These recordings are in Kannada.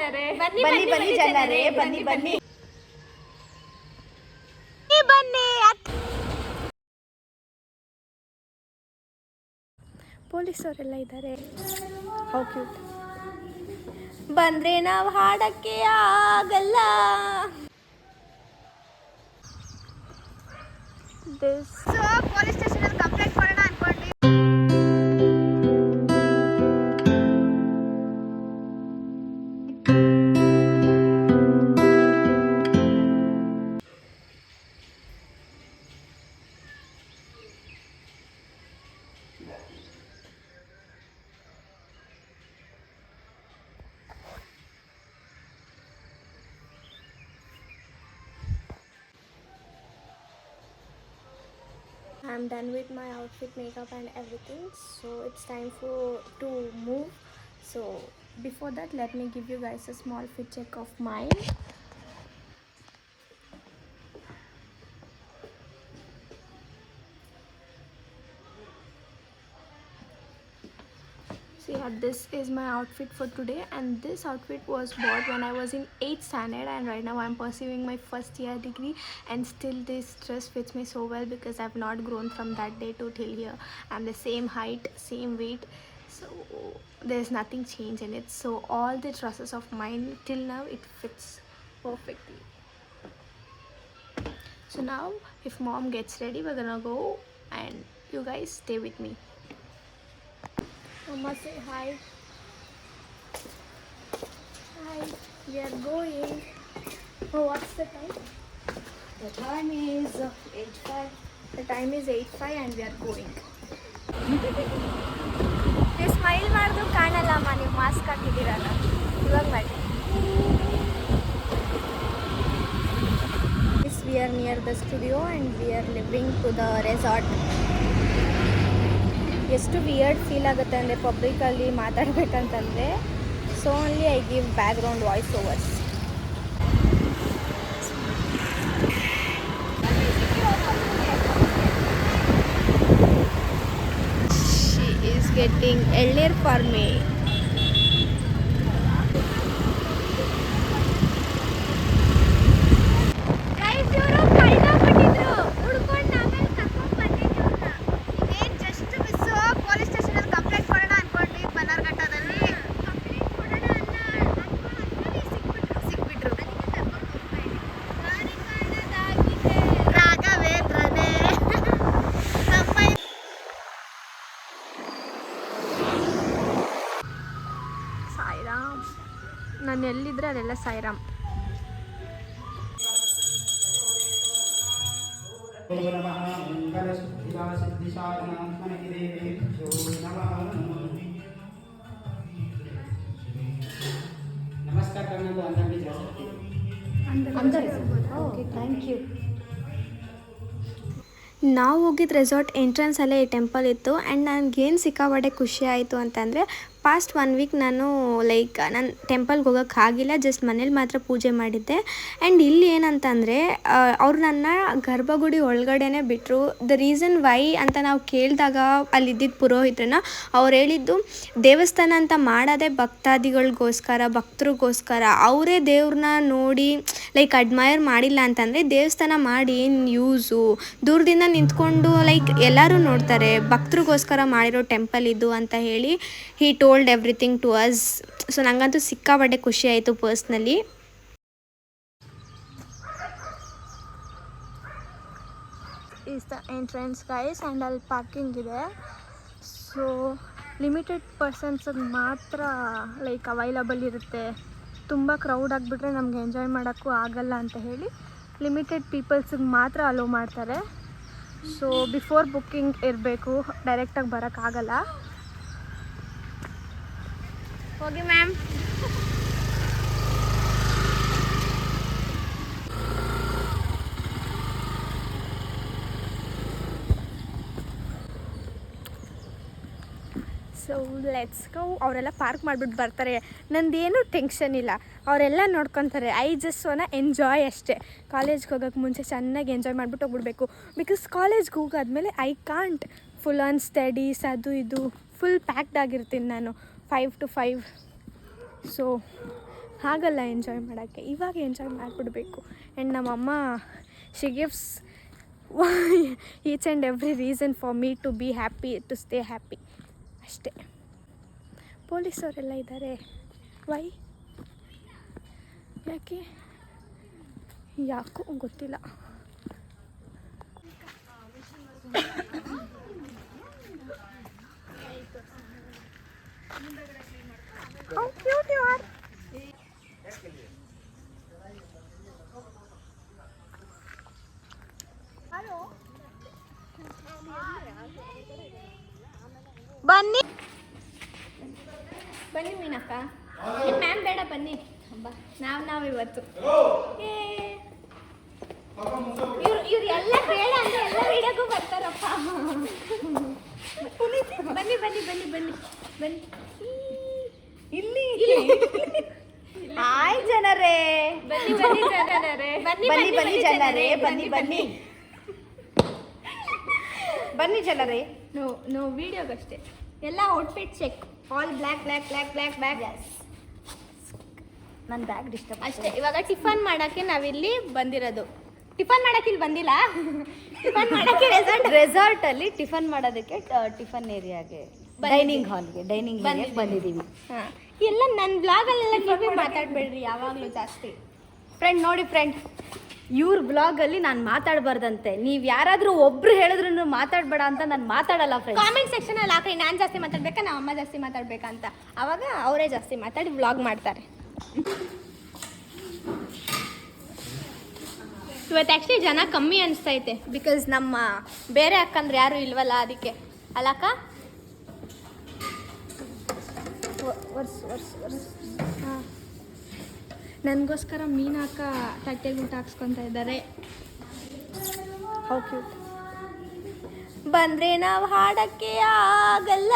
ಬನ್ನಿ ಬನ್ನಿ ಜನರೇ, ಬನ್ನಿ ಬನ್ನಿ ಬನ್ನಿ. ಪೊಲೀಸವರೆಲ್ಲ ಇದ್ದಾರೆ. How cute. ಬಂದ್ರೆ ನಾವು ಹಾಡಕ್ಕೆ ಆಗಲ್ಲ. ಪೊಲೀಸ್ ಸ್ಟೇಷನ್ ಕಂಪ್ಲೇಂಟ್ ಮಾಡೋಣ ಅನ್ಕೊಂಡ್ವಿ. I'm done with my outfit, makeup and everything, so it's time to move. So before that, let me give you guys a small fit check of mine. See here, this is my outfit for today, and this outfit was bought when I was in 8th standard, and right now I'm pursuing my first year degree, and still this dress fits me so well because I've not grown from that day to till here. I'm the same height, same weight, so there's nothing change in it. So all the dresses of mine till now, it fits perfectly. So now if mom gets ready, we're gonna go, and you guys stay with me. Mama, say hi. Hi, we are going. Oh, what's the time? The time is 8:05. The time is 8:05 and we are going. ನೀವು ಸ್ಮೈಲ್ ಮಾಡಿದ್ರು ಕಾಣಲ್ಲಮ್ಮ, ನೀವು ಮಾಸ್ಕ್ ಹಾಕಿದ್ದೀರಲ್ಲ. ಇವಾಗ ಮಾಡಿ. We are near the studio and we are living to the resort. ಎಷ್ಟು ವಿಯರ್ಡ್ ಫೀಲ್ ಆಗುತ್ತೆ ಅಂದರೆ ಪಬ್ಲಿಕಲ್ಲಿ ಮಾತಾಡಬೇಕಂತಂದರೆ, so only I give background voice overs. She is getting elaneeru for me. ನಾನು ಎಲ್ಲಿದ್ರೆ ಅದೆಲ್ಲ ಸಾಯಿರಾಮ್. नमस्कार करना तो अंदर भी जा सकते हैं. अंदर. Okay, thank you. ನಾವು ಹೋಗಿದ್ದು ರೆಸಾರ್ಟ್ ಎಂಟ್ರೆನ್ಸಲ್ಲೇ ಈ ಟೆಂಪಲ್ ಇತ್ತು. ಆ್ಯಂಡ್ ನನಗೇನು ಸಿಕ್ಕಾಪಟ್ಟೆ ಖುಷಿ ಆಯಿತು ಅಂತಂದರೆ, ಪಾಸ್ಟ್ 1 ವೀಕ್ ನಾನು ನಾನು ಟೆಂಪಲ್ಗೆ ಹೋಗೋಕ್ಕಾಗಿಲ್ಲ, ಜಸ್ಟ್ ಮನೇಲಿ ಮಾತ್ರ ಪೂಜೆ ಮಾಡಿದ್ದೆ. ಆ್ಯಂಡ್ ಇಲ್ಲಿ ಏನಂತಂದರೆ, ಅವ್ರು ನನ್ನ ಗರ್ಭಗುಡಿ ಒಳಗಡೆನೇ ಬಿಟ್ಟರು. ದ ರೀಸನ್ ವೈ ಅಂತ ನಾವು ಕೇಳಿದಾಗ ಅಲ್ಲಿದ್ದಿದ್ದು ಪುರೋಹಿತರನ್ನ, ಅವ್ರು ಹೇಳಿದ್ದು ದೇವಸ್ಥಾನ ಅಂತ ಮಾಡೋದೇ ಭಕ್ತಾದಿಗಳಿಗೋಸ್ಕರ, ಭಕ್ತರಿಗೋಸ್ಕರ. ಅವರೇ ದೇವ್ರನ್ನ ನೋಡಿ ಅಡ್ಮೈರ್ ಮಾಡಿಲ್ಲ ಅಂತಂದರೆ ದೇವಸ್ಥಾನ ಮಾಡಿ ಏನು ಯೂಸು? ದೂರದಿಂದ ನಿಂತ್ಕೊಂಡು ಎಲ್ಲರೂ ನೋಡ್ತಾರೆ, ಭಕ್ತರಿಗೋಸ್ಕರ ಮಾಡಿರೋ ಟೆಂಪಲ್ ಇದು ಅಂತ ಹೇಳಿ he told everything to us. So ನನಗಂತೂ ಸಿಕ್ಕಾಪಟ್ಟೆ ಖುಷಿ ಆಯಿತು personally. Is the entrance guys, and ಅಲ್ಲಿ ಪಾರ್ಕಿಂಗ್ ಇದೆ. ಸೊ ಲಿಮಿಟೆಡ್ ಪರ್ಸನ್ಸಿಗೆ ಮಾತ್ರ ಅವೈಲಬಲ್ ಇರುತ್ತೆ. ತುಂಬ ಕ್ರೌಡ್ ಆಗಿಬಿಟ್ರೆ ನಮಗೆ ಎಂಜಾಯ್ ಮಾಡೋಕ್ಕೂ ಆಗಲ್ಲ ಅಂತ ಹೇಳಿ ಲಿಮಿಟೆಡ್ ಪೀಪಲ್ಸಿಗೆ ಮಾತ್ರ ಅಲೋ ಮಾಡ್ತಾರೆ. ಸೊ ಬಿಫೋರ್ ಬುಕ್ಕಿಂಗ್ ಇರಬೇಕು, ಡೈರೆಕ್ಟಾಗಿ ಬರೋಕ್ಕಾಗಲ್ಲ. ಹೋಗಿ ಮ್ಯಾಮ್. So let's go. ಅವರೆಲ್ಲ ಪಾರ್ಕ್ ಮಾಡಿಬಿಟ್ಟು ಬರ್ತಾರೆ, ನಂದೇನು ಟೆನ್ಷನ್ ಇಲ್ಲ, ಅವರೆಲ್ಲ ನೋಡ್ಕೊತಾರೆ. ಐ ಜಸ್ಟ್ ವಾನ ಎಂಜಾಯ್ ಅಷ್ಟೇ. ಕಾಲೇಜ್ಗೆ ಹೋಗೋಕ್ಕೆ ಮುಂಚೆ ಚೆನ್ನಾಗಿ ಎಂಜಾಯ್ ಮಾಡಿಬಿಟ್ಟು ಹೋಗ್ಬಿಡ್ಬೇಕು. ಬಿಕಾಸ್ ಕಾಲೇಜ್ಗೆ ಹೋಗಾದ್ಮೇಲೆ I can't full on studies ಅದು ಇದು ಫುಲ್ ಪ್ಯಾಕ್ಡ್ ಆಗಿರ್ತೀನಿ ನಾನು 5 to 5. ಸೊ ಹಾಗಲ್ಲ ಎಂಜಾಯ್ ಮಾಡೋಕ್ಕೆ, ಇವಾಗ ಎಂಜಾಯ್ ಮಾಡಿಬಿಡ್ಬೇಕು. ಆ್ಯಂಡ್ ನಮ್ಮಮ್ಮ she gives each and every reason for me to be happy, to stay happy ಅಷ್ಟೇ. ಪೊಲೀಸವರೆಲ್ಲ ಇದ್ದಾರೆ. ವೈ? ಯಾಕೋ ಗೊತ್ತಿಲ್ಲ. How cute you are. ಬನ್ನಿ ಬನ್ನಿ ಮೀನಕ್ಕ, ನಿಮ್ಮ ಮ್ಯಾಮ್ ಬೇಡ, ಬನ್ನಿ ನಾವು ಇವತ್ತು ಇವ್ರು ಎಲ್ಲ ಬೇಡ ಅಂದರೆ ಎಲ್ಲ ವಿಡಿಯೋಗೂ ಬರ್ತಾರಪ್ಪ. ಬನ್ನಿ ಬನ್ನಿ ಬನ್ನಿ ಬನ್ನಿ ಬನ್ನಿ ಇಲ್ಲಿ. ಹಾಯ್ ಜನರೇ, ಬನ್ನಿ ಬನ್ನಿ ಜನರೇ, ಬನ್ನಿ ಬನ್ನಿ ಜನರೇ, ಬನ್ನಿ ಬನ್ನಿ ಬನ್ನಿ ಜನರೇ. ನೋ ವಿಡಿಯೋಗಷ್ಟೇ. ಎಲ್ಲ outfit check, all black black black black bag. ನನ್ನ ಬ್ಯಾಗ್ ಡಿಸ್ಟರ್ಬ್ ಅಷ್ಟೇ. ಇವಾಗ ಟಿಫನ್ ಮಾಡೋಕ್ಕೆ ನಾವಿಲ್ಲಿ ಬಂದಿರೋದು. ಟಿಫನ್ ಮಾಡೋಕ್ಕೆ ಇಲ್ಲಿ ಬಂದಿಲ್ಲ, ಟಿಫನ್ ಮಾಡೋಕ್ಕೆ ರೆಸಾರ್ಟಲ್ಲಿ ಟಿಫನ್ ಮಾಡೋದಕ್ಕೆ ಟಿಫನ್ ಏರಿಯಾಗೆ ಡೈನಿಂಗ್ ಏರಿಯಾಗೆ ಬಂದಿದ್ದೀವಿ. ಹಾಂ, ಎಲ್ಲ ನನ್ನ ಬ್ಲಾಗಲ್ಲೆಲ್ಲ ನೀವೇ ಮಾತಾಡಬೇಡ್ರಿ ಯಾವಾಗಲೂ ಜಾಸ್ತಿ. ಫ್ರೆಂಡ್ ನೋಡಿ ಫ್ರೆಂಡ್, ಇವ್ರ ಬ್ಲಾಗಲ್ಲಿ ನಾನು ಮಾತಾಡಬಾರ್ದಂತೆ. ನೀವು ಯಾರಾದರೂ ಒಬ್ರು ಹೇಳಿದ್ರು ಮಾತಾಡಬೇಡ ಅಂತ ನಾನು ಮಾತಾಡಲ್ಲ ಫ್ರೆಂಡ್. ಕಾಮೆಂಟ್ ಸೆಕ್ಷನಲ್ಲಿ ಹಾಕ್ರಿ, ನಾನು ಜಾಸ್ತಿ ಮಾತಾಡ್ಬೇಕಾ ನಮ್ಮ ಅಮ್ಮ ಜಾಸ್ತಿ ಮಾತಾಡ್ಬೇಕಾ ಅಂತ. ಆವಾಗ ಅವರೇ ಜಾಸ್ತಿ ಮಾತಾಡಿ ವ್ಲಾಗ್ ಮಾಡ್ತಾರೆ. ಇವತ್ತು ಆ್ಯಕ್ಚುಲಿ ಜನ ಕಮ್ಮಿ ಅನಿಸ್ತೈತೆ, ಬಿಕಾಸ್ ನಮ್ಮ ಬೇರೆ ಅಕ್ಕಂದ್ರೆ ಯಾರೂ ಇಲ್ವಲ್ಲ, ಅದಕ್ಕೆ ಅಲ್ಲಕ್ಕ. ಹಾಂ, ನನಗೋಸ್ಕರ ಮೀನಾಕ ತಟ್ಟೆಗೆ ಊಟ ಹಾಕ್ಸ್ಕೊತಾ ಇದ್ದಾರೆ. How cute. ಬಂದರೆ ನಾವು ಹಾಡೋಕ್ಕೆ ಆಗಲ್ಲ.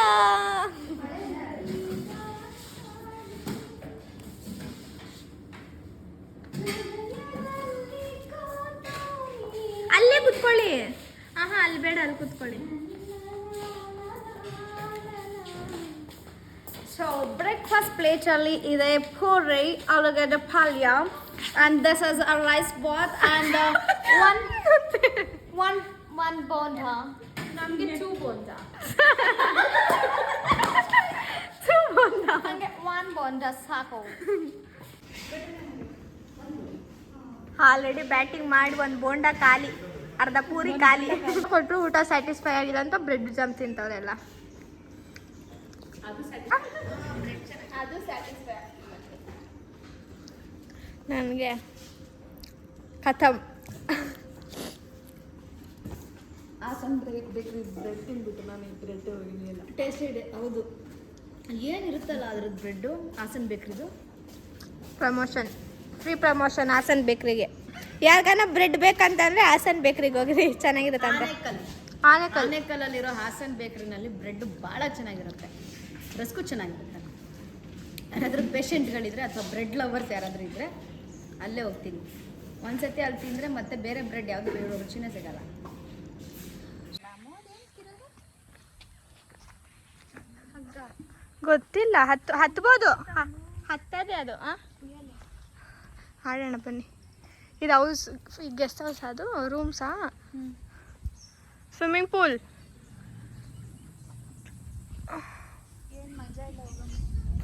ಅಲ್ಲೇ ಕುತ್ಕೊಳ್ಳಿ. ಹಾಂ ಅಲ್ಲಿ ಬೇಡ, ಅಲ್ಲಿ ಕುತ್ಕೊಳ್ಳಿ. ಸೊ ಬ್ರೇಕ್ಫಾಸ್ಟ್ ಪ್ಲೇಟಲ್ಲಿ ಇದೆ ಪೂರಿ, ಆಲೂಗಡ್ಡೆ ಪಲ್ಯ, and this is a rice bath and one bonda. ನಮಗೆ 2 ಬೋಂಡ. ನನಗೆ 1 ಬೋಂಡ ಸಾಕು. ಆಲ್ರೆಡಿ ಬ್ಯಾಟಿಂಗ್ ಮಾಡಿ 1 ಬೋಂಡ ಖಾಲಿ, ಅರ್ಧ ಪೂರಿ ಖಾಲಿ. ಕೊಟ್ಟರು ಊಟ ಸ್ಯಾಟಿಸ್ಫೈ ಆಗಿದೆ ಅಂತ ಬ್ರೆಡ್ ಜಾಮ್ ತಿಂತವ್ರೆಲ್ಲ. ಅದು ಸ್ಯಾಟಿಸ್ಫೈ. ನನಗೆ ಖತಮ್. ಬ್ರೆಡ್ ತಿಂದ್ಬಿಟ್ಟು ನಾನು ಬ್ರೆಡ್ ಹೋಗಿಲ್ಲ. ಟೇಸ್ಟ್ ಇದೆ, ಹೌದು. ಏನಿರುತ್ತಲ್ಲ ಅದ್ರದ್ದು ಬ್ರೆಡ್ಡು ಹಾಸನ್ ಬೇಕ್ರಿದು. ಪ್ರಮೋಷನ್, ಫ್ರೀ ಪ್ರಮೋಷನ್ ಹಾಸನ್ ಬೇಕ್ರಿಗೆ. ಯಾರಿಗಾನ ಬ್ರೆಡ್ ಬೇಕಂತಂದರೆ ಹಾಸನ್ ಬೇಕ್ರಿಗೆ ಹೋಗಿರಿ, ಚೆನ್ನಾಗಿರುತ್ತಂತೆ. ಆನೇಕಲ್ಲಲ್ಲಿರೋ ಹಾಸನ್ ಬೇಕ್ರಿನಲ್ಲಿ ಬ್ರೆಡ್ ಭಾಳ ಚೆನ್ನಾಗಿರುತ್ತೆ, ರಸ್ಕು ಚೆನ್ನಾಗಿರುತ್ತೆ. ಯಾರಾದರೂ ಪೇಷಂಟ್ಗಳಿದ್ರೆ ಅಥವಾ ಬ್ರೆಡ್ ಲವರ್ಸ್ ಯಾರಾದರೂ ಇದ್ದರೆ ಅಲ್ಲೇ ಹೋಗ್ತೀನಿ. ಒಂದ್ಸತಿ ಅಲ್ಲಿ ತಿಂದರೆ ಮತ್ತೆ ಬೇರೆ ಬ್ರೆಡ್ ಯಾವುದು ಬೇರೆ ರುಚಿನೇ ಸಿಗಲ್ಲ. ಗೊತ್ತಿಲ್ಲ, ಹತ್ಬೋದು, ಹತ್ತದೇ ಅದು. ಹಾಡೋಣ ಬನ್ನಿ. ಇದು ಹೌಸ್, ಗೆಸ್ಟ್ ಹೌಸ್, ಅದು ರೂಮ್ಸಾ? Swimming pool.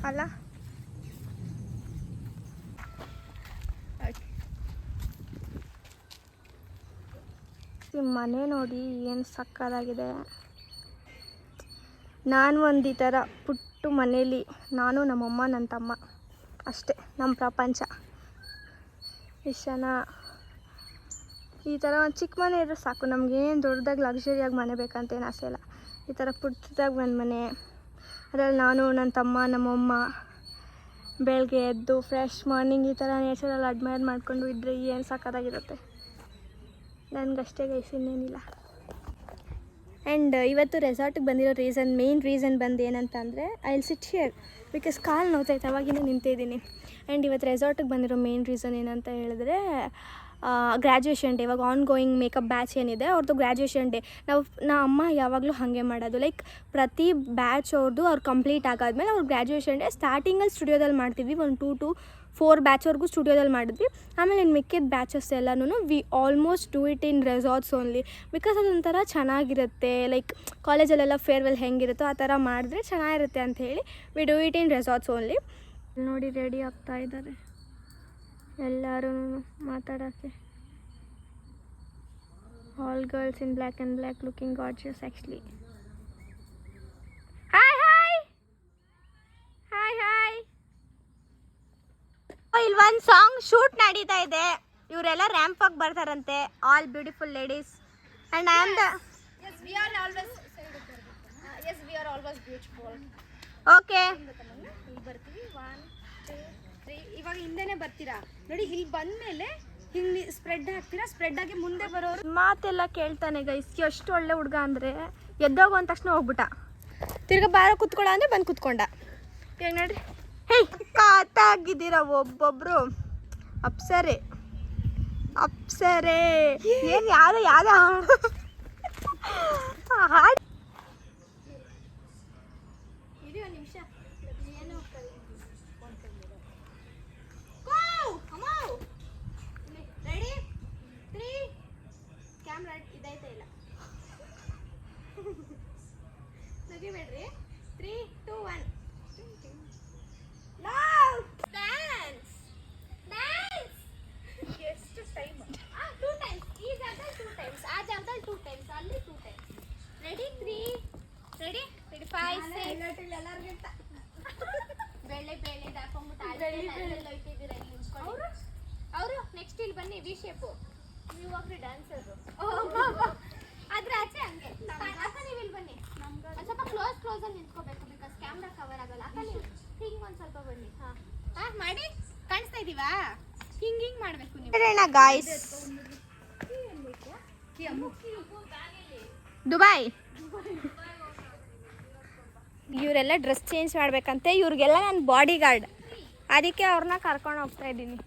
ಅಲ್ಲ ಮನೆ ನೋಡಿ ಏನು ಸಕ್ಕತ್ತಾಗಿದೆ. ನಾನು ಒಂದು ಈ ಥರ ಪುಟ್ಟು ಮನೇಲಿ ನಾನು, ನಮ್ಮಮ್ಮ, ನನ್ನ ತಮ್ಮ ಅಷ್ಟೇ ನಮ್ಮ ಪ್ರಪಂಚ. ಇಷ್ಟು ಜನ ಈ ಥರ ಒಂದು ಚಿಕ್ಕ ಮನೆ ಇದ್ರೆ ಸಾಕು, ನಮಗೇನು ದೊಡ್ಡದಾಗಿ ಲಕ್ಸುರಿಯಾಗಿ ಮನೆ ಬೇಕಂತ ಏನು ಆಸೆ ಇಲ್ಲ. ಈ ಥರ ಪುಟ್ಟದಾಗಿ ಒಂದು ಮನೆ, ಅದರಲ್ಲಿ ನಾನು, ನನ್ನ ತಮ್ಮ, ನಮ್ಮಮ್ಮ ಬೆಳಗ್ಗೆ ಎದ್ದು ಫ್ರೆಶ್ ಮಾರ್ನಿಂಗ್ ಈ ಥರ ನೇಚರಲ್ಲಿ ಅಡ್ಮೈರ್ ಮಾಡಿಕೊಂಡು ಇದ್ದರೆ ಏನು ಸಕ್ಕತ್ತಾಗಿರುತ್ತೆ. ನನಗಷ್ಟೇ ಗೈಸ್, ಇನ್ನೇನಿಲ್ಲ. ಆ್ಯಂಡ್ ಇವತ್ತು ರೆಸಾರ್ಟಿಗೆ ಬಂದಿರೋ ಮೇನ್ ರೀಸನ್ ಬಂದು ಏನಂತಂದರೆ I will sit here because ಕಾಲು ನೋವ್ತೈತೆ, ಅವಾಗಿಂದ ನಿಂತಿದ್ದೀನಿ. ಆ್ಯಂಡ್ ಇವತ್ತು ರೆಸಾರ್ಟಿಗೆ ಬಂದಿರೋ ಮೇನ್ ರೀಸನ್ ಏನಂತ ಹೇಳಿದ್ರೆ ಗ್ರ್ಯಾಜುಯೇಷನ್ ಡೇ. ಇವಾಗ ಆನ್ ಗೋಯಿಂಗ್ ಮೇಕಪ್ ಬ್ಯಾಚ್ ಏನಿದೆ ಅವ್ರದ್ದು ಗ್ರ್ಯಾಜುಯೇಷನ್ ಡೇ. ನಾ ಅಮ್ಮ ಯಾವಾಗಲೂ ಹಾಗೆ ಮಾಡೋದು, ಲೈಕ್ ಪ್ರತಿ ಬ್ಯಾಚ್ ಅವ್ರದ್ದು ಅವ್ರು ಕಂಪ್ಲೀಟ್ ಆಗಾದ್ಮೇಲೆ ಅವ್ರು ಗ್ರ್ಯಾಜುಯೇಷನ್ ಡೇ ಸ್ಟಾರ್ಟಿಂಗಲ್ಲಿ ಸ್ಟುಡಿಯೋದಲ್ಲಿ ಮಾಡ್ತೀವಿ, ಒಂದು 2 to 4 ಬ್ಯಾಚ್ವರೆಗೂ ಸ್ಟುಡಿಯೋದಲ್ಲಿ ಮಾಡಿದ್ವಿ. ಆಮೇಲೆ ಇನ್ನು ಮಿಕ್ಕಿದ ಬ್ಯಾಚಸ್ ಎಲ್ಲನೂ V almost do it in resorts only. Because ಅದೊಂಥರ ಚೆನ್ನಾಗಿರುತ್ತೆ. ಲೈಕ್ ಕಾಲೇಜಲ್ಲೆಲ್ಲ ಫೇರ್ವೆಲ್ ಹೆಂಗಿರುತ್ತೋ ಆ ಥರ ಮಾಡಿದ್ರೆ ಚೆನ್ನಾಗಿರುತ್ತೆ ಅಂತ ಹೇಳಿ we do it in resorts only. ನೋಡಿ ರೆಡಿ ಆಗ್ತಾ ಇದ್ದಾರೆ ಎಲ್ಲರೂ ಮಾತಾಡೋಕ್ಕೆ. All girls in black and black looking gorgeous actually. Hi hi hi hi. ಇಲ್ಲಿ ಒಂದು ಸಾಂಗ್ ಶೂಟ್ ನಡೀತಾ ಇದೆ. ಇವರೆಲ್ಲ ರ್ಯಾಂಪ್ ಆಗಿ ಬರ್ತಾರಂತೆ. All beautiful ladies and I am the okay. ಬರ್ತೀವಿ 1 2 3. ಇವಾಗ ಹಿಂದೆನೇ ಬರ್ತೀರಾ ನೋಡಿ. ಇಲ್ಲಿ ಬಂದಮೇಲೆ ಹಿಂಗೆ ಸ್ಪ್ರೆಡ್ ಹಾಕ್ತೀರಾ. ಸ್ಪ್ರೆಡ್ ಆಗಿ ಮುಂದೆ ಬರೋರು ಮಾತೆಲ್ಲ ಕೇಳ್ತಾನೆ ಗೈಸ್. ಎಷ್ಟು ಒಳ್ಳೆ ಹುಡುಗ ಅಂದರೆ ಎದ್ದೋಗು ಅಂದ ತಕ್ಷಣ ಹೋಗ್ಬಿಟ್ಟ. ತಿರ್ಗಾ ಬಾರೋ ಕುತ್ಕೊಳ್ಳ ಅಂದರೆ ಬಂದು ಕುತ್ಕೊಂಡ. ಈಗ ನೋಡ್ರಿ ಹೇ ಕಾತಾಗಿದ್ದೀರ ಒಬ್ಬೊಬ್ರು. ಅಪ್ಸರೆ ಅಪ್ಸರೆ ಏನು ಯಾವ್ದು ಹಾಡು ಹಾಡು. ಇರಿ ಒಂದು ನಿಮಿಷ. ಏನು ರೆಡಿ 3 ಕ್ಯಾಮ್ರಾ ಇದೈತೆ ಇಲ್ಲ ತೆಗಿಬೇಡ್ರಿ. 3 2 1 ಡ್ಯಾನ್ಸ್ ಡ್ಯಾನ್ಸ್. ಎಷ್ಟು ಟೈಮ್? 2 ಟೈಮ್ಸ್. ಈ ಜಾಗದಲ್ಲಿ 2 ಟೈಮ್ಸ್, ಆ ಜಾಗದಲ್ಲಿ 2 ಟೈಮ್ಸ್, ಅಲ್ಲಿ 2 ಟೈಮ್ಸ್. ರೆಡಿ 3 ರೆಡಿ 5 6 ಎಲ್ಲರಿಗಿಂತ ಬೆಳ್ಳೆ ಬೆಳ್ಳೆ ಹಾಕೊಂಡ್ಬಿಟ್ಟು ಹೋಯ್ತಿದ್ದೀರಾ. ಇಲ್ಲಿ ನಿಂತ್ಕೊಂಡು ಅವರು ನೆಕ್ಸ್ಟ್ ಇಲ್ಲಿ ಬನ್ನಿ. ವಿ ಶೇಪು ನೀವು ಒಬ್ರು ಡ್ಯಾನ್ಸರು. ಆದ್ರೆ ಆಚೆ ಹಂಗೆ ಅಕ್ಕ ನೀವು ಇಲ್ಲಿ ಬನ್ನಿ. ಒಂದು ಸ್ವಲ್ಪ ಕ್ಲೋಸಲ್ಲಿ ನಿಂತ್ಕೋಬೇಕು ಬಿಕಾಸ್ ಕ್ಯಾಮ್ರಾ ಕವರ್ ಆಗಲ್ಲ. ಅಕ್ಕ ನೀವು ಹಿಂಗೆ ಒಂದು ಸ್ವಲ್ಪ ಬನ್ನಿ. ಹಾಂ ಮಾಡಿ ಕಾಣಿಸ್ತಾ ಇದ್ದೀವಾ? ಹಿಂಗೆ ಮಾಡಬೇಕು ನೀವು. ಗಾಯ್ಸ್ ದುಬೈ ಇವರೆಲ್ಲ ಡ್ರೆಸ್ ಚೇಂಜ್ ಮಾಡಬೇಕಂತೆ. ಇವ್ರಿಗೆಲ್ಲ ನಾನು ಬಾಡಿ ಗಾರ್ಡ್, ಅದಕ್ಕೆ ಅವ್ರನ್ನ ಕರ್ಕೊಂಡು ಹೋಗ್ತಾ ಇದ್ದೀನಿ.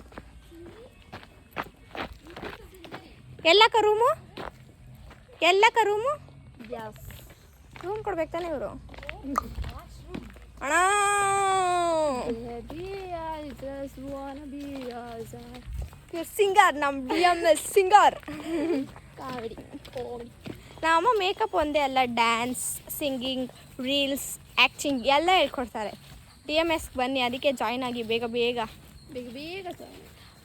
ಎಲ್ಲಕ್ಕ ರೂಮು ರೂಮ್ ಕೊಡ್ಬೇಕು ತಾನೆ ಇವರು. ಅಣ್ಣ ಸಿಂಗರ್, ನಮ್ಮ DMS ಸಿಂಗರ್. ಕಾಮಿಡಿ ನಮ್ಮಮ್ಮ ಮೇಕಪ್ ಒಂದೇ ಅಲ್ಲ, ಡ್ಯಾನ್ಸ್, ಸಿಂಗಿಂಗ್, ರೀಲ್ಸ್, ಆ್ಯಕ್ಟಿಂಗ್ ಎಲ್ಲ ಹೇಳ್ಕೊಡ್ತಾರೆ. DMSಗೆ ಬನ್ನಿ, ಅದಕ್ಕೆ ಜಾಯ್ನ್ ಆಗಿ ಬೇಗ ಬೇಗ.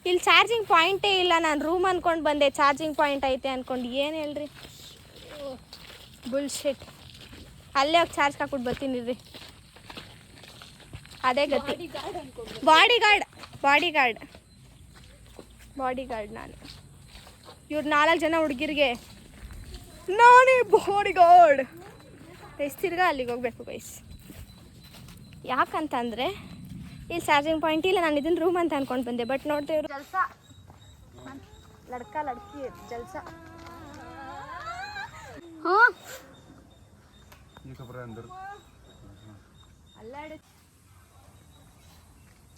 ಇಲ್ಲಿ ಚಾರ್ಜಿಂಗ್ ಪಾಯಿಂಟೇ ಇಲ್ಲ. ನಾನು ರೂಮ್ ಅಂದ್ಕೊಂಡು ಬಂದೆ, ಚಾರ್ಜಿಂಗ್ ಪಾಯಿಂಟ್ ಐತೆ ಅಂದ್ಕೊಂಡು. ಏನು ಹೇಳ್ರಿ ಬುಲ್ಶಿಟ್. ಅಲ್ಲೇ ಹೋಗಿ ಚಾರ್ಜ್ ಹಾಕ್ಬಿಟ್ಟು ಬರ್ತೀನಿ ರೀ. ಅದೇ ಗತಿ. ಬಾಡಿ ಗಾರ್ಡ್ ನಾನು. ಇವ್ರು 4 ಜನ ಹುಡುಗಿರಿಗೆ ನಾನೇ ಬಾಡಿ ಗಾರ್ಡ್. ತಿರ್ಗಾ ಅಲ್ಲಿಗೆ ಹೋಗ್ಬೇಕು ಗೈಸ್. ಯಾಕಂತಂದರೆ ಇಲ್ಲಿ ಚಾರ್ಜಿಂಗ್ ಪಾಯಿಂಟ್ ಇಲ್ಲ. ನಾನು ಇದನ್ನು ರೂಮ್ ಅಂತ ಅಂದ್ಕೊಂಡು ಬಂದೆ. ಬಟ್ ನೋಡ್ತೇವ್ರು ಜಲ್ಸ ಲಡ್ಕಿ ಜಲ್ಸ. ಹಾಂ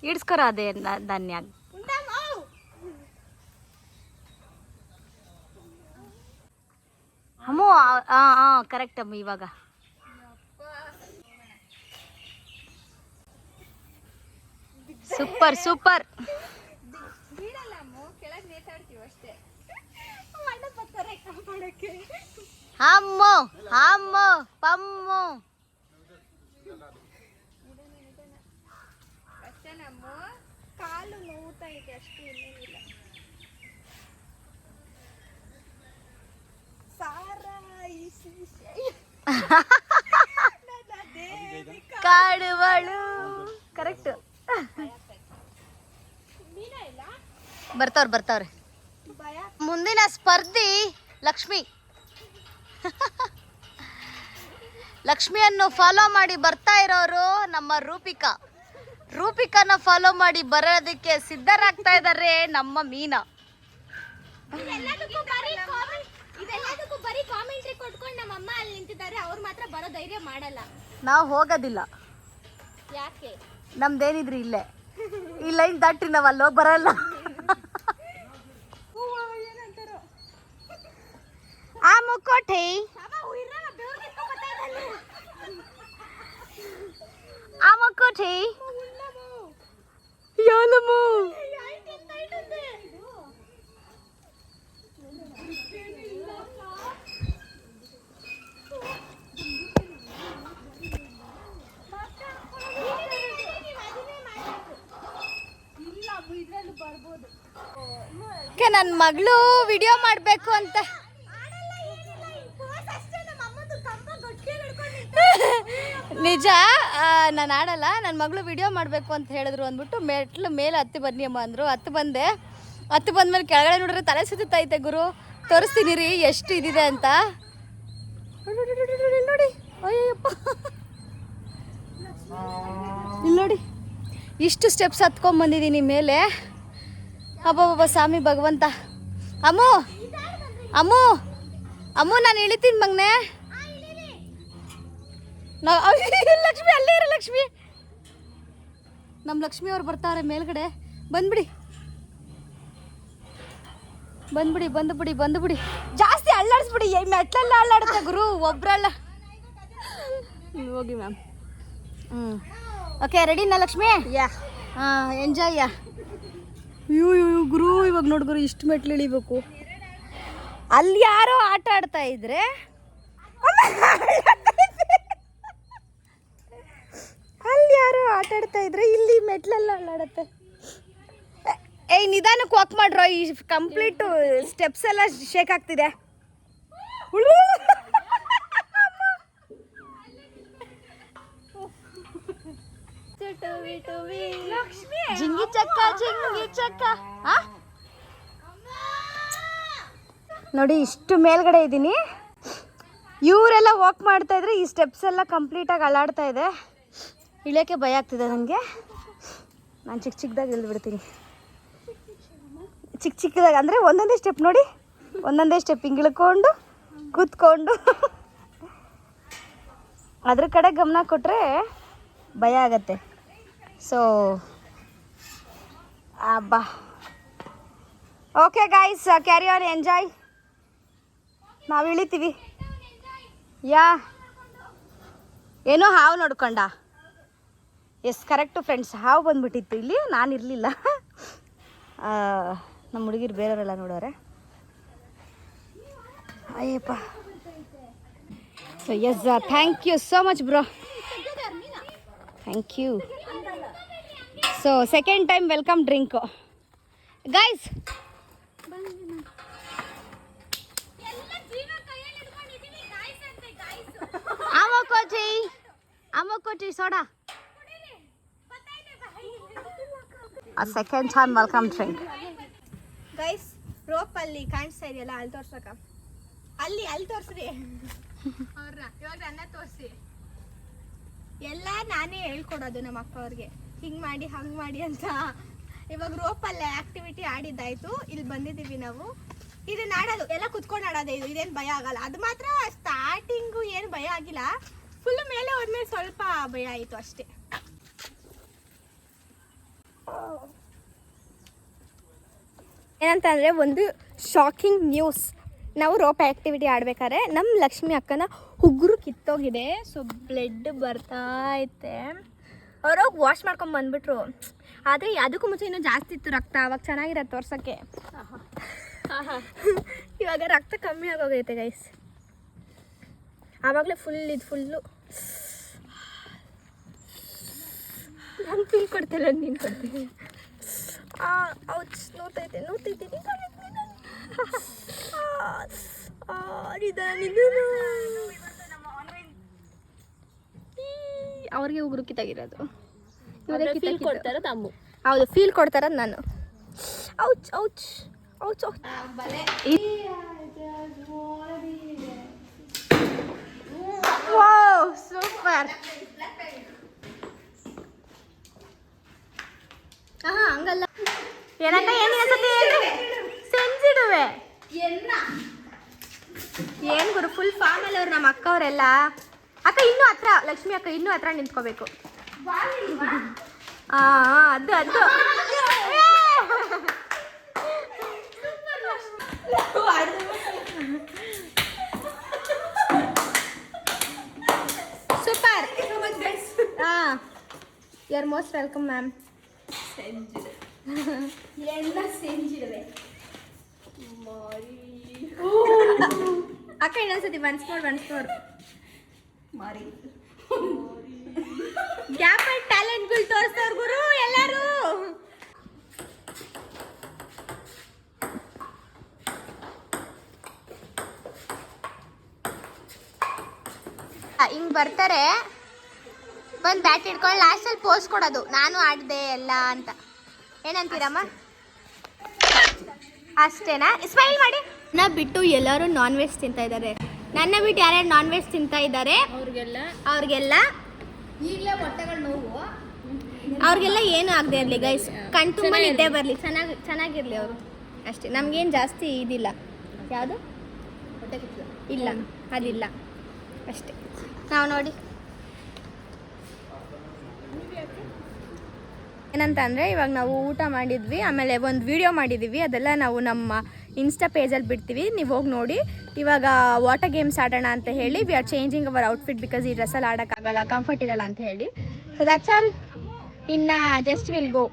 ಇಡ್ಸ್ಕೊರ ಅದೇ ಧನ್ಯಾಗ ಅಮ್ಮು. ಹಾಂ ಕರೆಕ್ಟ್ ಅಮ್ಮ. ಇವಾಗ ಸೂಪರ್ ಸೂಪರ್. ಅಮ್ಮು ಅಮ್ಮು ಪಮ್ಮು ಕಾಲು ನೋವುತ್ತಾ ಇದೆ ಅಷ್ಟು, ಇನ್ನೇನಿಲ್ಲ. ಕಾಡುವಳು ಕರೆಕ್ಟ್. ಬರ್ತಾವ್ರೆ. ಮುಂದಿನ ಸ್ಪರ್ಧಿ ಲಕ್ಷ್ಮಿಯನ್ನು ಫಾಲೋ ಮಾಡಿ ಬರ್ತಾ ಇರೋರು ನಮ್ಮ ರೂಪಿಕಾನ ಫಾಲೋ ಮಾಡಿ ಬರೋದಕ್ಕೆ ಸಿದ್ಧರಾಗ್ತಾ ಇದ್ದಾರೆ ನಮ್ಮ ಮೀನಾ. ಇದೆಲ್ಲದಕ್ಕೂ ಬರೀ ಕಾಮೆಂಟ್ರಿ ಕೊಟ್ಕೊಂಡು ನಮ್ಮ ಅಮ್ಮ ಅಲ್ಲಿ ನಿಂತಿದ್ದಾರೆ. ಅವ್ರು ಮಾತ್ರ ಬರೋ ಧೈರ್ಯ ಮಾಡಲ್ಲ. ನಾವು ಹೋಗೋದಿಲ್ಲ. ಯಾಕೆ? ನಮ್ದೇನಿದ್ರಿ ಇಲ್ಲೇ ಈ ಲೈನ್ ದಾಟಿ ನಾವು ಅಲ್ಲಿ ಹೋಗಿ ಬರಲ್ಲ. ಆ ಮುಕ್ಕೋಟೆ Amakote. Yalamu. ಓಕೆ, ನನ್ನ ಮಗಳು ವಿಡಿಯೋ ಮಾಡಬೇಕು ಅಂತ ನಿಜ, ನಾನು ಆಡಲ್ಲ. ನನ್ನ ಮಗಳು ವಿಡಿಯೋ ಮಾಡಬೇಕು ಅಂತ ಹೇಳಿದ್ರು ಅಂದ್ಬಿಟ್ಟು ಮೆಟ್ಲು ಮೇಲೆ ಹತ್ತಿ ಬನ್ನಿ ಅಮ್ಮ ಅಂದರು. ಹತ್ತು ಬಂದ್ಮೇಲೆ ಕೆಳಗಡೆ ನೋಡಿದ್ರೆ ತಲೆ ಸುತ್ತೈತೆ ಗುರು. ತೋರಿಸ್ತೀನಿ ರೀ ಎಷ್ಟು ಇದಿದೆ ಅಂತ. ನೋಡಿ, ಅಯ್ಯಪ್ಪ, ಇಲ್ಲಿ ನೋಡಿ, ಇಷ್ಟು ಸ್ಟೆಪ್ಸ್ ಹತ್ಕೊಂಡ್ಬಂದಿದ್ದೀನಿ ಮೇಲೆ. ಅಬ್ಬಬ್ಬ ಸ್ವಾಮಿ ಭಗವಂತ. ಅಮ್ಮು ಅಮ್ಮು ಅಮ್ಮು, ನಾನು ಇಳಿತೀನಿ ಮಗನೆ. ಲಕ್ಷ್ಮಿ ಅಲ್ಲೇ ಇರೋ ಲಕ್ಷ್ಮಿ, ನಮ್ಮ ಲಕ್ಷ್ಮಿ ಅವ್ರು ಬರ್ತಾರೆ ಮೇಲ್ಗಡೆ. ಬಂದ್ಬಿಡಿ, ಬಂದುಬಿಡಿ. ಜಾಸ್ತಿ ಅಳ್ಳಾಡಿಸ್ಬಿಡಿ, ಮೆಟ್ಲೆಲ್ಲ ಅಳ್ಳಾಡುತ್ತೆ ಗುರು, ಒಬ್ರಲ್ಲ. ಹೋಗಿ ಮ್ಯಾಮ್. ಓಕೆ, ರೆಡಿನಾ ಲಕ್ಷ್ಮಿ? ಯಾ. ಹಾಂ, ಎಂಜಾಯ್. ಅಯ್ಯೋ ಗುರು, ಇವಾಗ ನೋಡಿ ಗುರು, ಇಷ್ಟು ಮೆಟ್ಲು ಇಳಿಬೇಕು. ಅಲ್ಲಿ ಯಾರೋ ಆಟ ಆಡ್ತಾ ಇದ್ರೆ ಇಲ್ಲಿ ಮೆಟ್ಲೆಲ್ಲ ಅಲ್ಲಾಡುತ್ತೆ. ಏಯ್, ನಿಧಾನಕ್ಕೆ ವಾಕ್ ಮಾಡ್ರೋ, ಈ ಕಂಪ್ಲೀಟು ಸ್ಟೆಪ್ಸ್ ಎಲ್ಲ ಶೇಕ್ ಆಗ್ತಿದೆ. ಜಿಂಗಿ ಚಕ್ಕ. ನೋಡಿ, ಇಷ್ಟು ಮೇಲ್ಗಡೆ ಇದ್ದೀನಿ. ಇವರೆಲ್ಲ ವಾಕ್ ಮಾಡ್ತಾ ಇದ್ರೆ ಈ ಸ್ಟೆಪ್ಸ್ ಎಲ್ಲ ಕಂಪ್ಲೀಟಾಗಿ ಅಲ್ಲಾಡ್ತಾ ಇದೆ. ಇಳಿಯೋಕ್ಕೆ ಭಯ ಆಗ್ತಿದೆ ನನಗೆ. ನಾನು ಚಿಕ್ಕದಾಗಿ ಇಳಿದ್ಬಿಡ್ತೀನಿ. ಚಿಕ್ಕದಾಗಿ ಅಂದರೆ ಒಂದೊಂದೇ ಸ್ಟೆಪ್ ನೋಡಿ, ಒಂದೊಂದೇ ಸ್ಟೆಪ್ ಹಿಂಗೆ ಇಳ್ಕೊಂಡು ಕೂತ್ಕೊಂಡು ಅದ್ರ ಕಡೆ ಗಮನ ಕೊಟ್ಟರೆ ಭಯ ಆಗತ್ತೆ. ಸೊ ಅಬ್ಬಾ, okay guys, carry on, enjoy. ನಾವು ಇಳಿತೀವಿ. ಯಾ, ಏನೋ ಹಾವು ನೋಡ್ಕೊಂಡ. ಎಸ್, ಕರೆಕ್ಟು ಫ್ರೆಂಡ್ಸ್, ಹಾವು ಬಂದ್ಬಿಟ್ಟಿತ್ತು ಇಲ್ಲಿ, ನಾನು ಇರಲಿಲ್ಲ. ನಮ್ಮ ಹುಡುಗಿರು ಬೇರೆಯವರೆಲ್ಲ ನೋಡೋರೆ. ಅಯ್ಯಪ್ಪ. So yes, thank you so much bro, thank you. So second time welcome drink guys. ಅಮ್ಮಕೋಚಿ soda. A second time welcome drink. Guys, rope ಅಲ್ಲಿ ಕಾಣಿಸ್ತಾ ಇದೆಯಲ್ಲ, ಅಲ್ಲಿ ತೋರ್ಸಕ. ಅಲ್ಲಿ ತೋರ್ಸ್ರಿ ಅವ್ರನ್ನ. ಇವಾಗ ನನ್ನ ತೋರಿಸಿ. ಎಲ್ಲ ನಾನೇ ಹೇಳ್ಕೊಡೋದು ನಮ್ಮ ಅಕ್ಕ ಅವ್ರಿಗೆ, ಹಿಂಗೆ ಮಾಡಿ ಹಂಗೆ ಮಾಡಿ ಅಂತ. ಇವಾಗ ರೋಪಲ್ಲೇ ಆಕ್ಟಿವಿಟಿ ಆಡಿದ್ದಾಯ್ತು. ಇಲ್ಲಿ ಬಂದಿದ್ದೀವಿ ನಾವು. ಇದನ್ನ ಆಡೋದು ಎಲ್ಲ ಕುತ್ಕೊಂಡು ಆಡೋದೇ. ಇದೇನು ಭಯ ಆಗಲ್ಲ. ಅದು ಮಾತ್ರ ಸ್ಟಾರ್ಟಿಂಗು ಏನು ಭಯ ಆಗಿಲ್ಲ, ಫುಲ್ ಮೇಲೆ ಹೋದ್ಮೇಲೆ ಸ್ವಲ್ಪ ಭಯ ಆಯಿತು ಅಷ್ಟೇ. ಏನಂತಂದರೆ, ಒಂದು ಶಾಕಿಂಗ್ ನ್ಯೂಸ್. ನಾವು ರೋಪ್ ಆ್ಯಕ್ಟಿವಿಟಿ ಆಡ್ಬೇಕಾದ್ರೆ ನಮ್ಮ ಲಕ್ಷ್ಮಿ ಅಕ್ಕನ ಉಗುರು ಕಿತ್ತೋಗಿದೆ. ಸೊ ಬ್ಲಡ್ ಬರ್ತಾ ಐತೆ. ಅವ್ರೋಗಿ ವಾಶ್ ಮಾಡ್ಕೊಂಡು ಬಂದುಬಿಟ್ರು. ಆದರೆ ಅದಕ್ಕೂ ಮುಂಚೆ ಇನ್ನೂ ಜಾಸ್ತಿ ಇತ್ತು ರಕ್ತ. ಅವಾಗ ಚೆನ್ನಾಗಿರತ್ತೆ ತೋರ್ಸೋಕ್ಕೆ. ಇವಾಗ ರಕ್ತ ಕಮ್ಮಿ ಆಗೋಗೈತೆ ಗೈಸ್. ಆವಾಗಲೇ ಫುಲ್ಲು ನಾನು ಫೀಲ್ ಕೊಡ್ತಿಲ್ಲ, ನೀನು ಕೊಡ್ತೀನಿ. ನೋಡ್ತೈತೆ ಅವ್ರಿಗೆ ಉಗುರು ಕಿತ್ತಾಗಿರೋದು. ಫೀಲ್ ಕೊಡ್ತಾರದು ಅಮ್ಮು. ಹೌದು, ಫೀಲ್ ಕೊಡ್ತಾರದು ನಾನು. Ouch ouch ouch ouch. Wow, super. ಹಂಗಲ್ಲ. ಏನಕ್ಕ, ಏನು ಸೆನ್ಸಿಡುವೆ ಏನು ಗುರು, ಫುಲ್ ಫಾರ್ಮಲ್ಲಿ ಅವ್ರು ನಮ್ಮ ಅಕ್ಕ ಅವರೆಲ್ಲ. ಅಕ್ಕ ಇನ್ನೂ ಹತ್ರ, ಲಕ್ಷ್ಮಿ ಅಕ್ಕ ಇನ್ನೂ ಹತ್ರ ನಿಂತ್ಕೋಬೇಕು. ಅದು super. You are most welcome ma'am. ಎಲ್ಲ ಸೆಂಜಿಡುವೆ ಅಕ್ಕ. ಇನ್ನೊಂದ್ಸತಿ ಒನ್ಸ್ ಮೋರ್ ಮಾರಿ. ಗ್ಯಾಪಲ್ಲಿ ಟ್ಯಾಲೆಂಟ್ಗಳು ತೋರಿಸ್ತವ್ರು ಗುರು ಎಲ್ಲರೂ. ಹಿಂಗೆ ಬರ್ತಾರೆ ಬಂದು ಬ್ಯಾಟ್ ಹಿಡ್ಕೊಂಡು ಲಾಸ್ಟಲ್ಲಿ ಪೋಸ್ ಕೊಡೋದು ನಾನು ಆಡಿದೆ ಎಲ್ಲ ಅಂತ. ಏನಂತೀರಮ್ಮ? ಅಷ್ಟೇನಾ? ಸ್ಮೈಲ್ ಮಾಡಿ. ನನ್ನ ಬಿಟ್ಟು ಎಲ್ಲರೂ ನಾನ್ ವೆಜ್ ತಿಂತಾ ಇದ್ದಾರೆ. ನನ್ನ ಬಿಟ್ಟು ಯಾರ್ಯಾರು ನಾನ್ ವೆಜ್ ತಿಂತಾ ಇದ್ದಾರೆ ಅವ್ರಿಗೆಲ್ಲ ಈಗಲೇ ಹೊಟ್ಟೆಗಳು ನೋವು. ಅವ್ರಿಗೆಲ್ಲ ಏನು ಆಗದೆ ಇರಲಿ ಗೈಸ್, ಕಣ್ ತುಂಬ ನಿದ್ದೆ ಬರಲಿ, ಚೆನ್ನಾಗಿರಲಿ ಅವರು ಅಷ್ಟೇ. ನಮಗೇನು ಜಾಸ್ತಿ ಇದಿಲ್ಲ. ಯಾವುದು ಹೊಟ್ಟೆ ಕಿಚ್ಚು ಇಲ್ಲ, ಅದಿಲ್ಲ ಅಷ್ಟೇ. ನಾವು ನೋಡಿ ಏನಂತ ಅಂದರೆ ಇವಾಗ ನಾವು ಊಟ ಮಾಡಿದ್ವಿ, ಆಮೇಲೆ ಒಂದು ವಿಡಿಯೋ ಮಾಡಿದ್ದೀವಿ, ಅದೆಲ್ಲ ನಾವು ನಮ್ಮ ಇನ್ಸ್ಟಾ ಪೇಜಲ್ಲಿ ಬಿಡ್ತೀವಿ, ನೀವು ಹೋಗಿ ನೋಡಿ. ಇವಾಗ ವಾಟರ್ ಗೇಮ್ಸ್ ಆಡೋಣ ಅಂತ ಹೇಳಿ we are changing our outfit because ಈ ಡ್ರೆಸ್ಸಲ್ಲಿ ಆಡೋಕ್ಕಾಗಲ್ಲ, ಕಂಫರ್ಟ್ ಇರಲ್ಲ ಅಂತ ಹೇಳಿ. So that's all. ಇನ್ನು ಜಸ್ಟ್ ವಿಲ್ ಗೋ.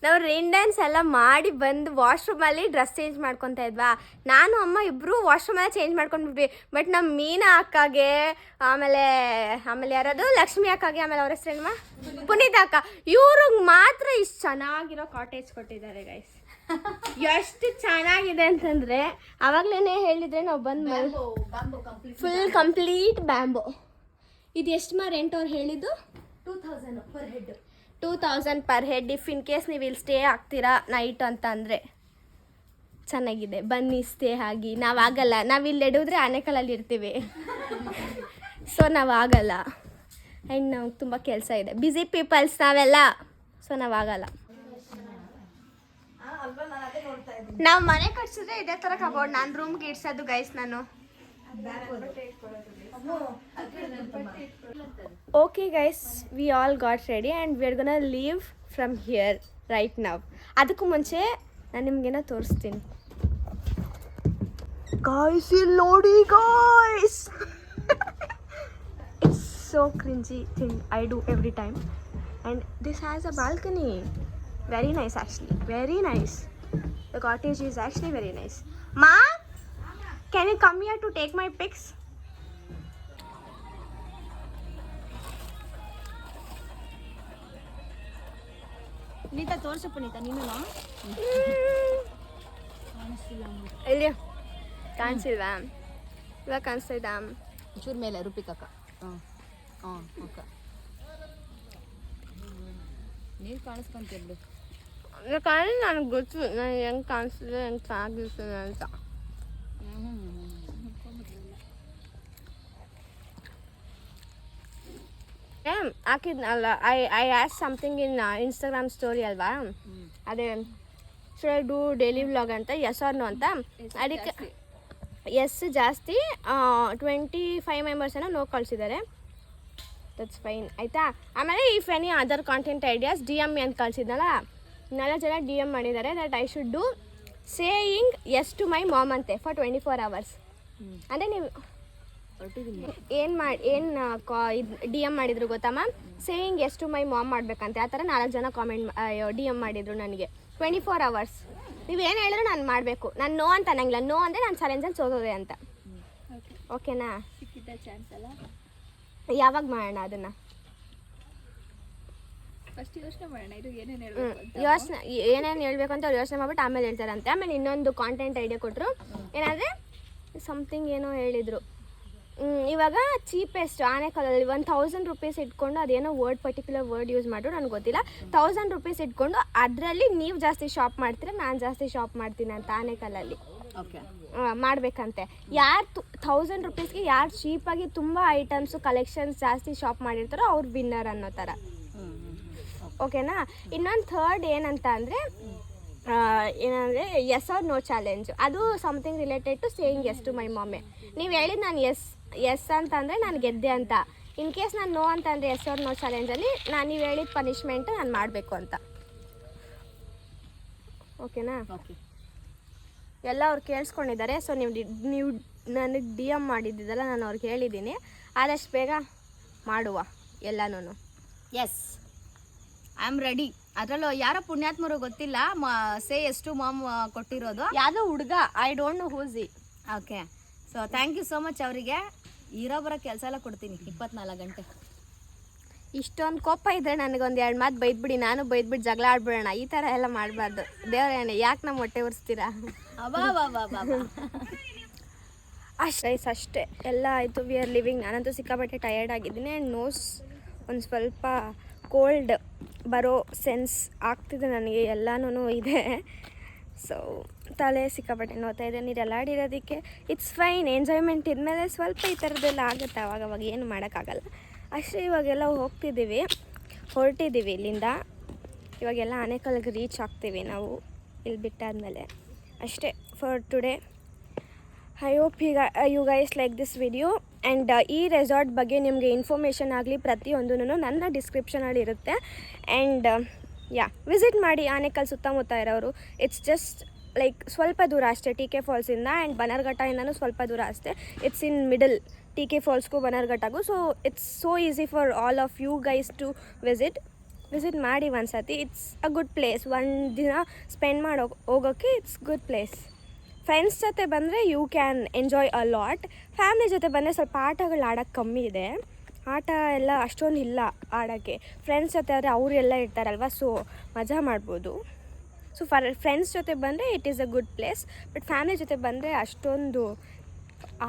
ನಾವು ರೈನ್ ಡ್ಯಾನ್ಸ್ ಎಲ್ಲ ಮಾಡಿ ಬಂದು ವಾಶ್ರೂಮಲ್ಲಿ ಡ್ರೆಸ್ ಚೇಂಜ್ ಮಾಡ್ಕೊತಾ ಇದ್ವಾ. ನಾನು ಅಮ್ಮ ಇಬ್ಬರು ವಾಶ್ರೂಮಲ್ಲಿ ಚೇಂಜ್ ಮಾಡ್ಕೊಂಡ್ಬಿಟ್ವಿ. ಬಟ್ ನಮ್ಮ ಮೀನಾ ಅಕ್ಕಗೆ, ಆಮೇಲೆ ಯಾರದು ಲಕ್ಷ್ಮಿ ಅಕ್ಕಗೆ, ಆಮೇಲೆ ಅವ್ರ ಹೆಸರೇನಮ್ಮ ಪುನೀತ ಅಕ್ಕ, ಇವ್ರಿಗೆ ಮಾತ್ರ ಇಷ್ಟು ಚೆನ್ನಾಗಿರೋ ಕಾಟೇಜ್ ಕೊಟ್ಟಿದ್ದಾರೆ ಗೈಸ್. ಎಷ್ಟು ಚೆನ್ನಾಗಿದೆ ಅಂತಂದರೆ ಆವಾಗಲೇ ಹೇಳಿದರೆ ನಾವು ಬಂದು ಫುಲ್ ಕಂಪ್ಲೀಟ್ ಬ್ಯಾಂಬೋ. ಇದು ಎಷ್ಟು ರೆಂಟ್ ಅವ್ರು ಹೇಳಿದ್ದು? 2000 per head. 2000 per head. If in case ನೀವು ಇಲ್ಲಿ ಸ್ಟೇ ಆಗ್ತೀರಾ ನೈಟ್ ಅಂತ ಅಂದರೆ ಚೆನ್ನಾಗಿದೆ, ಬನ್ನಿ ಸ್ಟೇ ಆಗಿ. ನಾವಾಗಲ್ಲ, ನಾವು ಇಲ್ಲಿ ಎಡಿದ್ರೆ ಆನೆಕಲ್ಲಲ್ಲಿ ಇರ್ತೀವಿ. ಸೊ ನಾವಾಗಲ್ಲ, ಆ್ಯಂಡ್ ನಮ್ಗೆ ತುಂಬ ಕೆಲಸ ಇದೆ, ಬ್ಯುಸಿ ಪೀಪಲ್ಸ್ ನಾವೆಲ್ಲ. ಸೊ ನಾವಾಗಲ್ಲ. ನಾವು ಮನೆ ಕಟ್ಸಿದ್ರೆ ಇದೇ ಥರ ಕಬೋರ್ಡ್ ನಾನು ರೂಮ್ಗೆ ಇಡ್ಸೋದು ಗೈಸ್. ನಾನು okay guys, we all got ready and we are gonna leave from here right now. ಅದಕ್ಕೂ ಮುಂಚೆ ನಾನು ನಿಮಗೇನೋ ತೋರಿಸ್ತೀನಿ ಗಾಯ್ಸ್. ಇಲ್ಲಿ ನೋಡಿ guys, it's so cringy thing I do every time and this has a balcony. Very nice actually, very nice. The cottage is actually very nice. Ma, can you come here to take my pics? Neeta ತೋರಿಸು ಪುನೀತ, ನೀನು ಇಲ್ಲಿ ಕಾಣಿಸಿಲ್ವಾ? ಇವಾಗ ಕಾಣಿಸ್ತಾ ಇದ್ದ ಚೂರ್ ಮೇಲೆ ರೂಪಿಕಕ್ಕ. ಅಕ್ಕ ನೀನು ಕಾಣಿಸ್ಕೊಂತಿರ್ಲಿ. ಕಾರಣ ನನಗೆ ಗೊತ್ತು ನಾನು ಹೆಂಗೆ ಕಾಣಿಸ್ತಿದೆ, ಹೆಂಗೆ ಚೆನ್ನಾಗಿರ್ತದೆ ಅಂತ. ಹಾಕಿದ್ನಲ್ಲ, I ask something in Instagram story ಅಲ್ವಾ, ಅದೇ should I do daily vlog ಅಂತ, ಎಸ್ ಆರ್ ನೋ ಅಂತ. ಅದಕ್ಕೆ ಎಸ್ ಜಾಸ್ತಿ 25 ಮೆಂಬರ್ಸ್ ಏನೋ ನೋ ಕಳಿಸಿದ್ದಾರೆ. ದಟ್ಸ್ ಫೈನ್ ಆಯಿತಾ. ಆಮೇಲೆ if any other content ideas D M ಅಂತ ಕಳಿಸಿದ್ನಲ್ಲ, 4 ಜನ ಡಿ ಎಮ್ ಮಾಡಿದ್ದಾರೆ that I should do saying yes to my mom ಅಂತೆ ಫಾರ್ 24 hours. ಅಂದರೆ ನೀವು ಏನು ಡಿ ಎಮ್ ಮಾಡಿದ್ರು ಗೊತ್ತಾ ma'am, saying yes to my mom ಮಾಡಬೇಕಂತೆ. ಆ ಥರ 4 ಜನ ಕಾಮೆಂಟ್ ಡಿ ಎಮ್ ಮಾಡಿದರು ನನಗೆ. 24 hours ನೀವು ಏನು ಹೇಳಿದ್ರು ನಾನು ಮಾಡಬೇಕು. ನಾನು ನೋ ಅಂತ ಅನ್ನಂಗಿಲ್ಲ, ನೋ ಅಂದರೆ ನಾನು ಚಾಲೆಂಜಲ್ಲಿ ಸೋತೋದೆ ಅಂತ. ಓಕೆನಾ? ಸಿಕ್ಕಿದ್ದ ಚಾನ್ಸ್ ಅಲ್ಲ, ಯಾವಾಗ ಮಾಡೋಣ ಅದನ್ನು? ಫಸ್ಟ್ ಯೋಚನೆ ಮಾಡೋಣ, ಇದು ಏನೇನು ಏನೇನು ಹೇಳ್ಬೇಕು ಅಂತ ಅವ್ರು ಯೋಚನೆ ಮಾಡ್ಬಿಟ್ಟು ಆಮೇಲೆ ಹೇಳ್ತಾರಂತೆ. ಆಮೇಲೆ ಇನ್ನೊಂದು ಕಾಂಟೆಂಟ್ ಐಡಿಯಾ ಕೊಟ್ಟರು, ಏನಂದರೆ ಸಮಥಿಂಗ್ ಏನೋ ಹೇಳಿದರು, ಇವಾಗ ಚೀಪೆಸ್ಟ್ ಆನೆಕಲ್ಲಲ್ಲಿ 1000 ರೂಪೀಸ್ ಇಟ್ಕೊಂಡು ಅದೇನೋ ಪರ್ಟಿಕ್ಯುಲರ್ ವರ್ಡ್ ಯೂಸ್ ಮಾಡು ನನಗೆ ಗೊತ್ತಿಲ್ಲ. 1000 ರೂಪೀಸ್ ಇಟ್ಕೊಂಡು ಅದರಲ್ಲಿ ನೀವು ಜಾಸ್ತಿ ಶಾಪ್ ಮಾಡ್ತೀರಾ, ನಾನು ಜಾಸ್ತಿ ಶಾಪ್ ಮಾಡ್ತೀನಿ ಅಂತ ಆನೆಕಲ್ಲಲ್ಲಿ ಓಕೆ ಮಾಡಬೇಕಂತೆ. ಯಾರು 1000 ರೂಪೀಸ್ಗೆ ಯಾರು ಚೀಪಾಗಿ ತುಂಬ ಐಟಮ್ಸು ಕಲೆಕ್ಷನ್ಸ್ ಜಾಸ್ತಿ ಶಾಪ್ ಮಾಡಿರ್ತಾರೋ ಅವ್ರು ವಿನ್ನರ್ ಅನ್ನೋ ಥರ. ಓಕೆನಾ. ಇನ್ನೊಂದು ಥರ್ಡ್ ಏನಂತ ಅಂದರೆ ಏನಂದರೆ ಎಸ್ ಆರ್ ನೋ ಚಾಲೆಂಜು. ಅದು something related to saying yes to my mummy. ನೀವು ಹೇಳಿದ್ದು ನಾನು ಎಸ್ ಅಂತಂದರೆ ನಾನು ಗೆದ್ದೆ ಅಂತ. ಇನ್ ಕೇಸ್ ನಾನು ನೋ ಅಂತಂದರೆ ಎಸ್ ಆರ್ ನೋ ಚಾಲೆಂಜಲ್ಲಿ ನೀವು ಹೇಳಿದ ಪನಿಷ್ಮೆಂಟು ನಾನು ಮಾಡಬೇಕು ಅಂತ. ಓಕೆನಾ. ಓಕೆ ಎಲ್ಲ ಅವ್ರು ಕೇಳಿಸ್ಕೊಂಡಿದ್ದಾರೆ. ಸೊ ನೀವು ನನಗೆ ಡಿ ಎಮ್ ಮಾಡಿದ್ದಿದ್ದಲ್ಲ, ನಾನು ಅವ್ರಿಗೆ ಹೇಳಿದ್ದೀನಿ. ಆದಷ್ಟು ಬೇಗ ಮಾಡುವ ಎಲ್ಲನೂ. Yes I am ready. ಅದರಲ್ಲೂ ಯಾರೋ ಪುಣ್ಯಾತ್ಮರು ಗೊತ್ತಿಲ್ಲ, ಸೇ ಎಷ್ಟು ಮಾಮ್ ಕೊಟ್ಟಿರೋದು ಯಾವುದೋ ಹುಡುಗ, I don't know whose. Okay. So thank you so much ಅವರಿಗೆ. ಇರೋ ಬರೋ ಕೆಲಸ ಎಲ್ಲ ಕೊಡ್ತೀನಿ 24 ಗಂಟೆ. ಇಷ್ಟೊಂದು ಕೋಪ ಇದ್ದರೆ ನನಗೊಂದು 2 ಮಾತು ಬೈದ್ಬಿಡಿ, ನಾನು ಬೈದ್ಬಿಟ್ಟು ಜಗಳ ಆಡ್ಬಿಡೋಣ. ಈ ಥರ ಎಲ್ಲ ಮಾಡಬಾರ್ದು. ದೇವರೇನೆ ಯಾಕೆ ನಮ್ಮ ಹೊಟ್ಟೆ ಉರಿಸ್ತೀರಾ? ಅಷ್ಟೇ ಎಲ್ಲ ಆಯಿತು. We are living. ನಾನಂತೂ ಸಿಕ್ಕಾಪಟ್ಟೆ ಟಯರ್ಡ್ ಆಗಿದ್ದೀನಿ. ಆ್ಯಂಡ್ ನೋಸ್ ಒಂದು ಸ್ವಲ್ಪ ಕೋಲ್ಡ್ ಬರೋ ಸೆನ್ಸ್ ಆಗ್ತಿದೆ ನನಗೆ. ಎಲ್ಲನೂ ಇದೆ. ಸೊ ತಲೆ ಸಿಕ್ಕಾಪಟ್ಟೆ ನೋಡ್ತಾ ಇದೆ. ನೀರೆಲ್ಲ ಆಡಿರೋದಕ್ಕೆ ಇಟ್ಸ್ ಫೈನ್. ಎಂಜಾಯ್ಮೆಂಟ್ ಇದ್ಮೇಲೆ ಸ್ವಲ್ಪ ಈ ಥರದ್ದೆಲ್ಲ ಆಗುತ್ತೆ ಅವಾಗವಾಗ, ಏನು ಮಾಡೋಕ್ಕಾಗಲ್ಲ ಅಷ್ಟೇ. ಇವಾಗೆಲ್ಲ ಹೊರಟಿದ್ದೀವಿ ಇಲ್ಲಿಂದ. ಇವಾಗೆಲ್ಲ ಆನೆಕಲ್ಗೆ ರೀಚ್ ಆಗ್ತೀವಿ ನಾವು ಇಲ್ಲಿ ಬಿಟ್ಟಾದಮೇಲೆ. ಅಷ್ಟೇ for today. I hope you guys like this video. And ಈ ರೆಸಾರ್ಟ್ ಬಗ್ಗೆ ನಿಮಗೆ ಇನ್ಫಾರ್ಮೇಷನ್ ಆಗಲಿ ಪ್ರತಿಯೊಂದೂ ನನ್ನ ಡಿಸ್ಕ್ರಿಪ್ಷನಲ್ಲಿ ಇರುತ್ತೆ. ಆ್ಯಂಡ್ ವಿಸಿಟ್ ಮಾಡಿ ಆನೆಕಲ್ ಸುತ್ತಮುತ್ತ ಇರೋರು. ಇಟ್ಸ್ ಜಸ್ಟ್ ಲೈಕ್ ಸ್ವಲ್ಪ ದೂರ ಅಷ್ಟೇ ಟಿ ಕೆ ಫಾಲ್ಸಿಂದ. ಆ್ಯಂಡ್ ಬನರ್ಘಟ್ಟದಿಂದನೂ ಸ್ವಲ್ಪ ದೂರ ಅಷ್ಟೇ. It's in middle T K ಫಾಲ್ಸ್ಗೂ ಬನರ್ಘಟ್ಟಗೂ. So it's so easy for all of you guys to visit ಮಾಡಿ ಒಂದು ಸತಿ. It's a good place. ಒಂದು ದಿನ ಸ್ಪೆಂಡ್ ಮಾಡಿ ಹೋಗೋಕ್ಕೆ ಇಟ್ಸ್ ಗುಡ್ ಪ್ಲೇಸ್. ಫ್ರೆಂಡ್ಸ್ ಜೊತೆ ಬಂದರೆ you can enjoy a lot. Family ಜೊತೆ ಬಂದರೆ ಸ್ವಲ್ಪ ಆಟಗಳು ಆಡೋಕ್ಕೆ ಕಮ್ಮಿ ಇದೆ. ಆಟ ಎಲ್ಲ ಅಷ್ಟೊಂದು ಇಲ್ಲ ಆಡೋಕ್ಕೆ. ಫ್ರೆಂಡ್ಸ್ ಜೊತೆ ಆದರೆ ಅವರೆಲ್ಲ ಇರ್ತಾರಲ್ವ, ಸೊ ಮಜಾ ಮಾಡ್ಬೋದು. ಸೊ ಫ್ರೆಂಡ್ಸ್ ಜೊತೆ ಬಂದರೆ it is a good place. But family ಜೊತೆ ಬಂದರೆ ಅಷ್ಟೊಂದು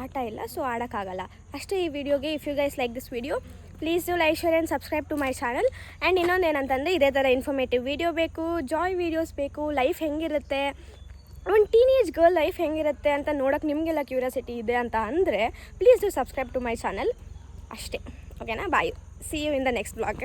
ಆಟ ಇಲ್ಲ, ಸೊ ಆಡೋಕ್ಕಾಗಲ್ಲ ಅಷ್ಟೇ. ಈ ವಿಡಿಯೋಗೆ if you guys like this video please do like, share and subscribe to my channel. And ಇನ್ನೊಂದು ಏನಂತಂದರೆ ಇದೇ ಥರ ಇನ್ಫಾರ್ಮೇಟಿವ್ ವಿಡಿಯೋ ಬೇಕು, ಜಾಯ್ ವೀಡಿಯೋಸ್ ಬೇಕು. ಲೈಫ್ ಹೆಂಗಿರುತ್ತೆ, ಒಂದು ಟೀನೇಜ್ ಗರ್ಲ್ ಲೈಫ್ ಹೆಂಗಿರುತ್ತೆ ಅಂತ ನೋಡೋಕ್ಕೆ ನಿಮಗೆಲ್ಲ ಕ್ಯೂರಿಯಾಸಿಟಿ ಇದೆ ಅಂತ ಅಂದರೆ please do subscribe to my channel ಅಷ್ಟೇ. ಓಕೆನಾ. Bye. See you in the next blog.